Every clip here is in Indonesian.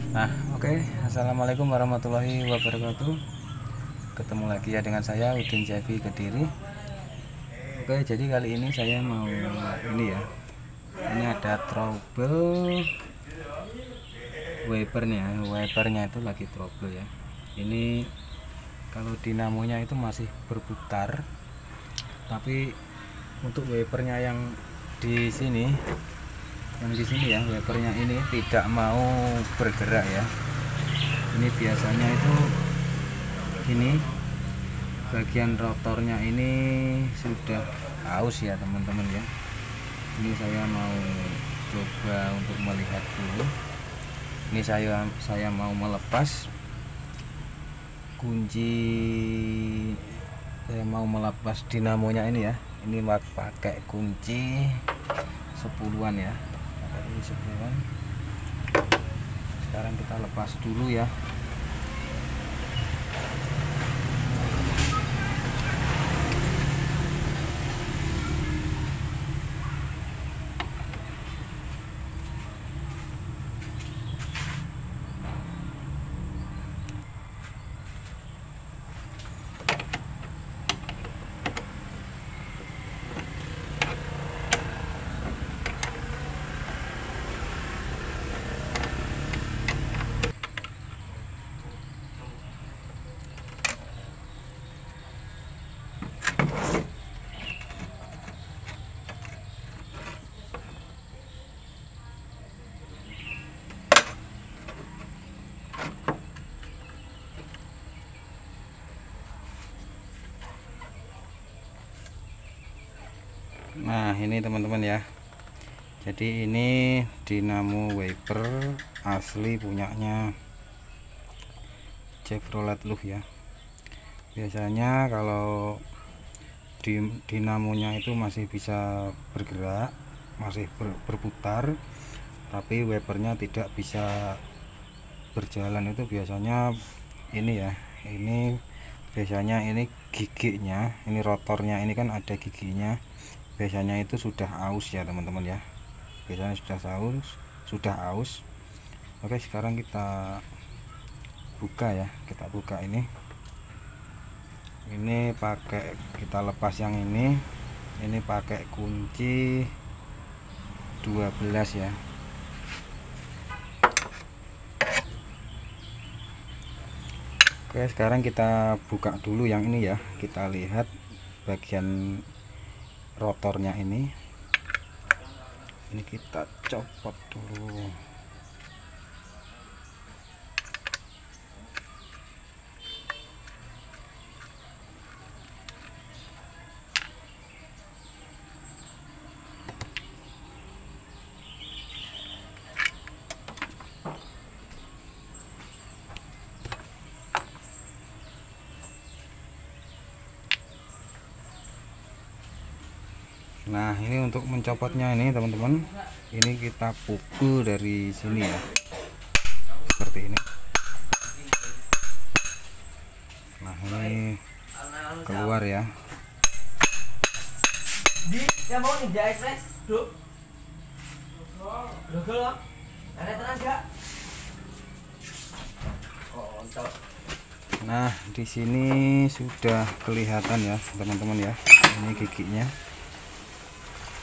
Oke. Assalamualaikum warahmatullahi wabarakatuh. Ketemu lagi ya dengan saya Udin Cevi Kediri. Oke, jadi kali ini saya mau ini ya. Ini ada trouble wipernya itu lagi trouble ya. Ini kalau dinamonya itu masih berputar, tapi untuk wipernya yang di sini ya, wipernya ini tidak mau bergerak ya. Ini biasanya itu ini bagian rotornya ini sudah aus ya teman-teman ya. Ini saya mau coba untuk melihat dulu. Ini saya mau melepas kunci, saya mau melepas dinamonya ini ya. Ini pakai kunci 10-an ya, pakai kunci 10-an. Sekarang kita lepas dulu ya. Nah, ini teman-teman ya. Jadi ini dinamo wiper asli punyanya Chevrolet Luv ya. Biasanya kalau dinamonya itu masih bisa bergerak, masih berputar, tapi wipernya tidak bisa berjalan. Itu biasanya ini ya. Ini biasanya ini giginya, ini rotornya ini kan ada giginya. Biasanya itu sudah aus ya teman-teman ya. Biasanya sudah aus. Oke, sekarang kita buka ya. Kita buka ini pakai, kita lepas yang ini pakai kunci 12 ya. Oke, sekarang kita buka dulu yang ini ya. Kita lihat bagian rotornya ini kita copot dulu. Nah, ini untuk mencopotnya ini teman-teman, ini kita pukul dari sini ya, seperti ini. Nah, ini keluar ya. Nah, di sini sudah kelihatan ya teman-teman ya, ini giginya.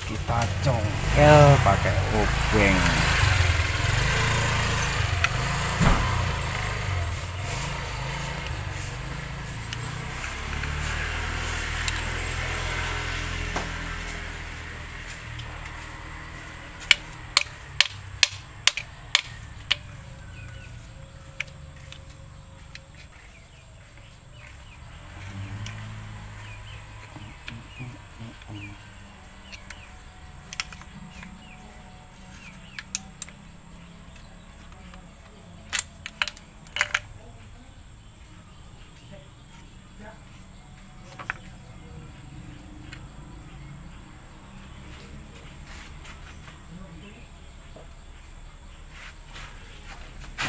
Kita congkel pakai obeng.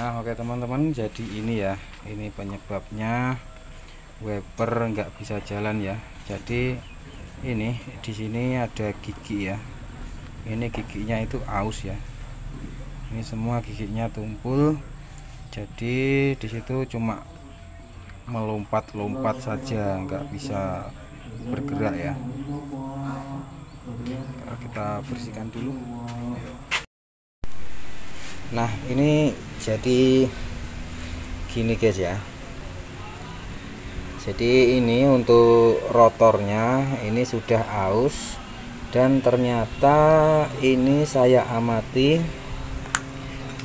Nah, oke teman-teman, jadi ini ya, ini penyebabnya wiper nggak bisa jalan ya. Jadi ini di sini ada gigi ya, ini giginya itu aus ya, ini semua giginya tumpul Jadi di situ cuma melompat-lompat saja, nggak bisa bergerak ya. Kita bersihkan dulu. Nah, ini jadi gini guys ya. Jadi ini untuk rotornya ini sudah aus, dan ternyata ini saya amati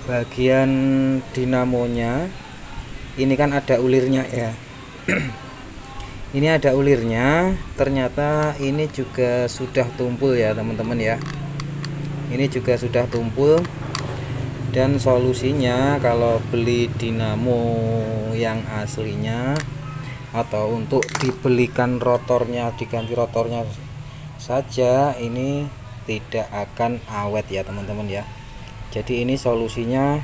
bagian dinamonya ini kan ada ulirnya ya. Ini ada ulirnya, ternyata ini juga sudah tumpul ya teman-teman ya. Ini juga sudah tumpul, dan solusinya kalau beli dinamo yang aslinya atau untuk dibelikan rotornya, diganti rotornya saja, ini tidak akan awet ya teman-teman ya. Jadi ini solusinya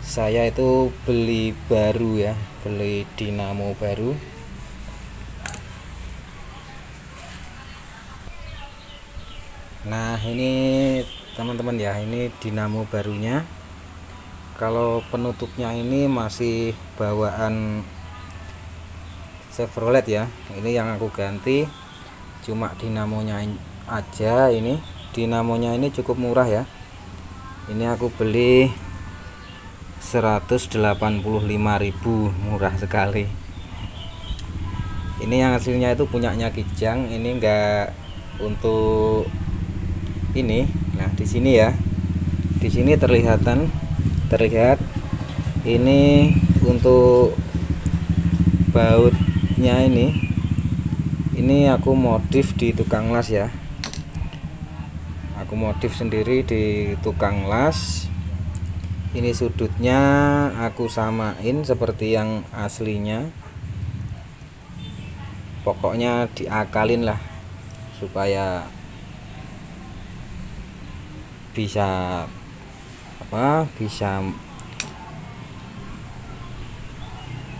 saya itu beli baru ya, beli dinamo baru. Nah ini teman-teman ya, ini dinamo barunya. Kalau penutupnya ini masih bawaan Chevrolet ya. Ini yang aku ganti, cuma dinamonya aja. Ini dinamonya ini cukup murah ya. Ini aku beli 185.000, murah sekali. Ini yang hasilnya itu punyanya Kijang. Ini enggak untuk ini. Nah di sini ya, di sini terlihat ini untuk bautnya. Ini aku modif di tukang las ya, aku modif sendiri di tukang las. Ini sudutnya aku samain seperti yang aslinya, pokoknya diakalin lah supaya bisa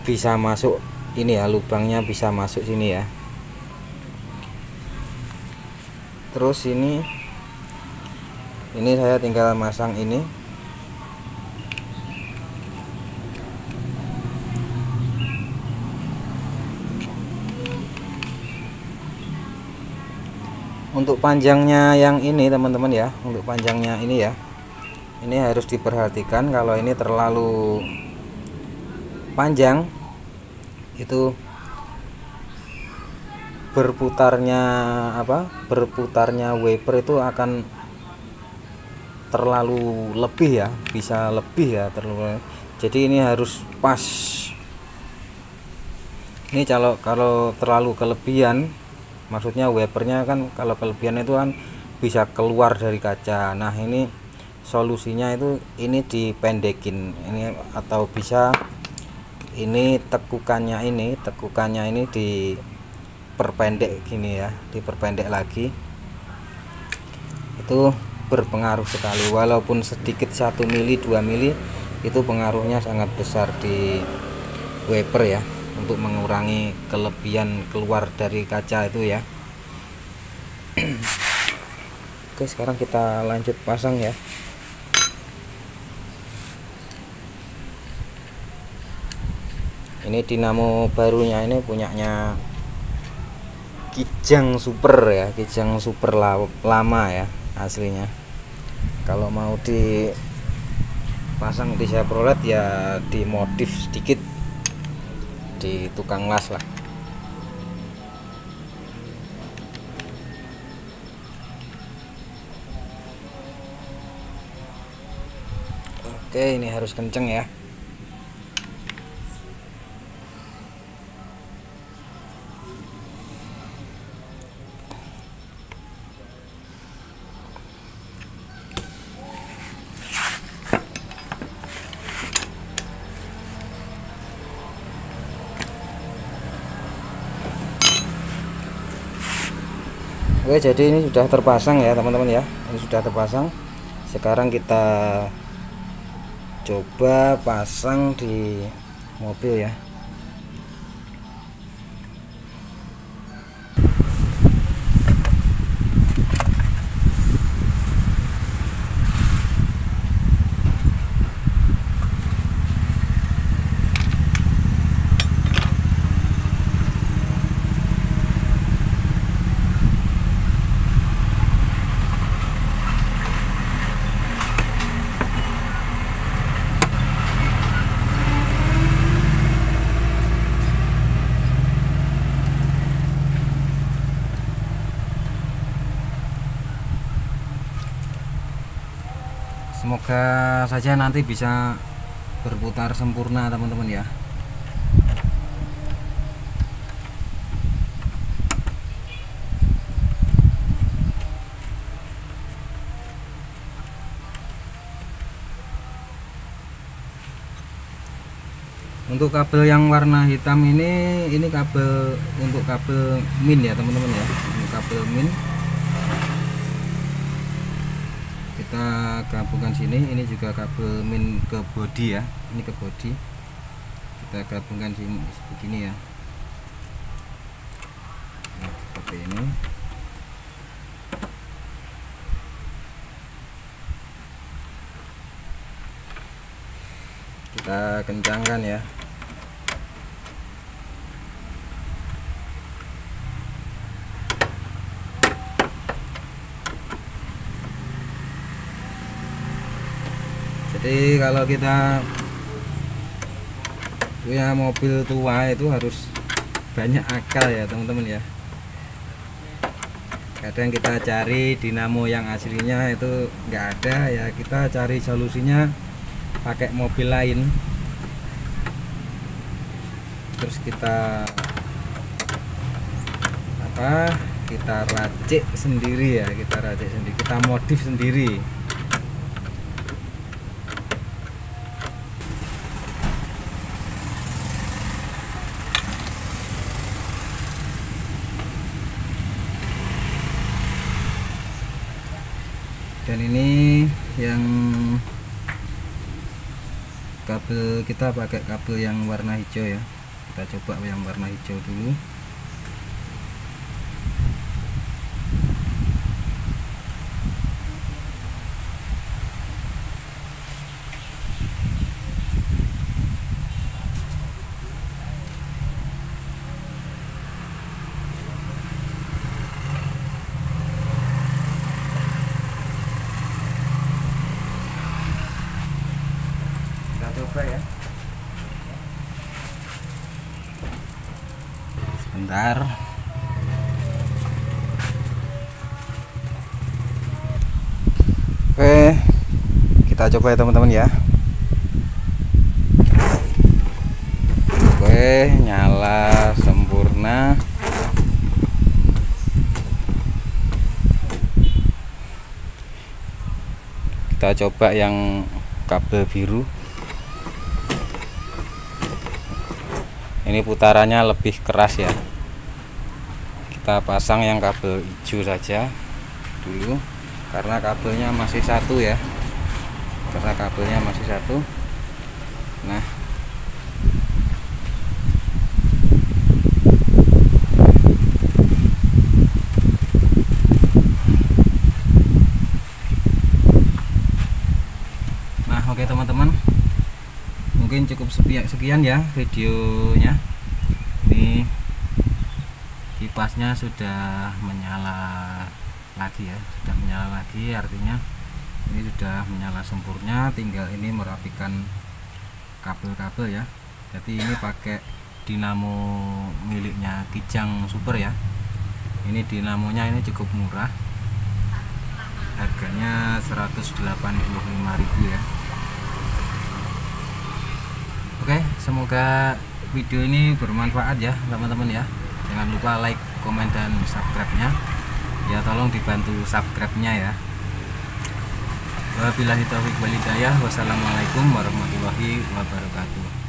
bisa masuk ini ya, lubangnya bisa masuk sini ya. Terus ini saya tinggal masang ini. Untuk panjangnya yang ini teman-teman ya, untuk panjangnya ini ya, ini harus diperhatikan. Kalau ini terlalu panjang, itu berputarnya wiper itu akan terlalu lebih ya, bisa lebih ya, terlalu. Jadi ini harus pas. Ini kalau terlalu kelebihan, maksudnya wipernya kan kalau kelebihan itu kan bisa keluar dari kaca. Nah ini solusinya itu ini dipendekin ini, atau bisa ini tekukannya ini diperpendek gini ya, diperpendek lagi. Itu berpengaruh sekali, walaupun sedikit 1 mili 2 mili itu pengaruhnya sangat besar di wiper ya, untuk mengurangi kelebihan keluar dari kaca itu ya. Oke, sekarang kita lanjut pasang ya. Ini dinamo barunya ini punyanya Kijang Super ya, Kijang Super lama ya aslinya. Kalau mau dipasang di Chevrolet ya dimodif sedikit di tukang las lah. Oke, ini harus kenceng ya. Oke, jadi ini sudah terpasang ya teman-teman ya, ini sudah terpasang. Sekarang kita coba pasang di mobil ya. semoga saja nanti bisa berputar sempurna teman-teman ya. Untuk kabel yang warna hitam ini kabel untuk kabel min ya teman-teman ya. Ini kabel min kita gabungkan sini. Ini juga kabel min ke bodi ya, ini ke bodi kita gabungkan sini begini ya. Nah, seperti ini. Kita kencangkan ya. Jadi kalau kita punya mobil tua itu harus banyak akal ya teman-teman ya. Kadang kita cari dinamo yang aslinya itu nggak ada ya, kita cari solusinya pakai mobil lain, terus kita racik sendiri ya, kita modif sendiri. Dan ini yang kabel, kita pakai kabel yang warna hijau ya. Kita coba yang warna hijau dulu. Coba ya, sebentar. Oke, kita coba ya teman-teman ya. Oke, nyala sempurna. Kita coba yang kabel biru. Ini putarannya lebih keras ya. Kita pasang yang kabel hijau saja dulu, karena kabelnya masih satu ya. Nah, oke teman-teman, mungkin cukup sekian ya videonya. Ini kipasnya sudah menyala lagi ya, artinya ini sudah menyala sempurna. Tinggal ini merapikan kabel-kabel ya. Jadi ini pakai dinamo miliknya Kijang Super ya. Ini dinamonya ini cukup murah, harganya 185.000 ya. Oke, semoga video ini bermanfaat ya teman-teman ya. Jangan lupa like, komen, dan subscribe-nya ya. Tolong dibantu subscribe-nya ya. Wabillahi taufiq wal hidayah. Wassalamualaikum warahmatullahi wabarakatuh.